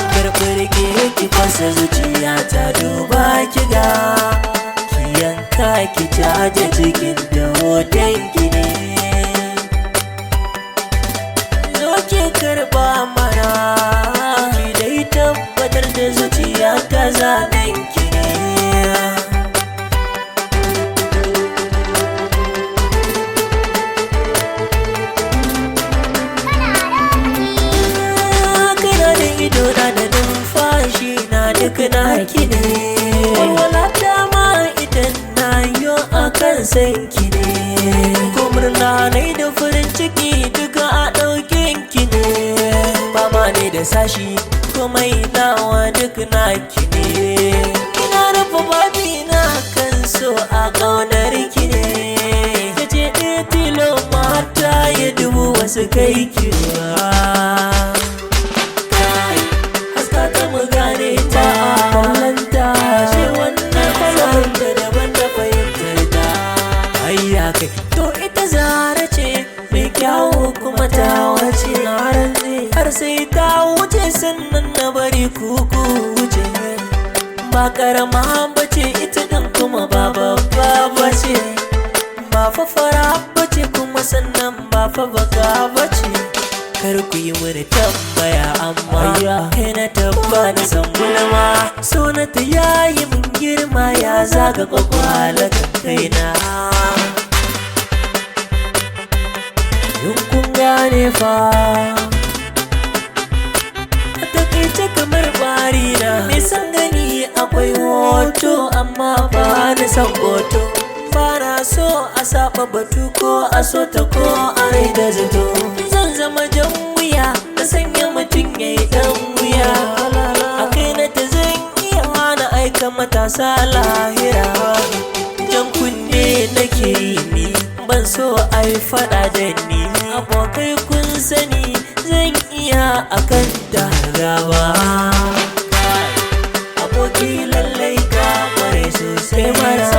Karɓi ki fasa zuciya ta duba ki ga ki yanka ki caje cikin da hoton ki ne. Zo ki karɓa mana ki dai tabbatar da zuciya ta zanen ki ne. Duk naki ne walwala dama idan na yo akan sanki ne ko murna ne da farin ciki duka a ɗaukin ki ne fama ne da sashi komai nawa duk naki ne ina rufe babi na kan so a ƙaunar ki ne kace ɗaya tilo mata ya dubu wasu kai ki to ita Zara ce mai kyawu kuma ta wace har sai ta wuce sannan na bari kuku wuce ba karama bace ita dan kuma ba babba bace ba fafara bace kuma sannan ba fa baka bace kar ku yi wani tambaya amma kai na tabba na san gulma so na ta yayi min girma ya zaga kwakwalatan kaina. Kun gane fa a takaice kamar bari na mai san gani akwai hoto amma ba na san hoto ba na so a saba batu ko a so ta ko a rai da zato zan zama jan wuya na sanya mutum ya yi dan wuya a kai na ta zan iya na aika matasa lahira jan kunne nake yi ni ban so a yi fada da ni abokai kun sani zan iya akan da gaba aboki lallai ka kware sosai mara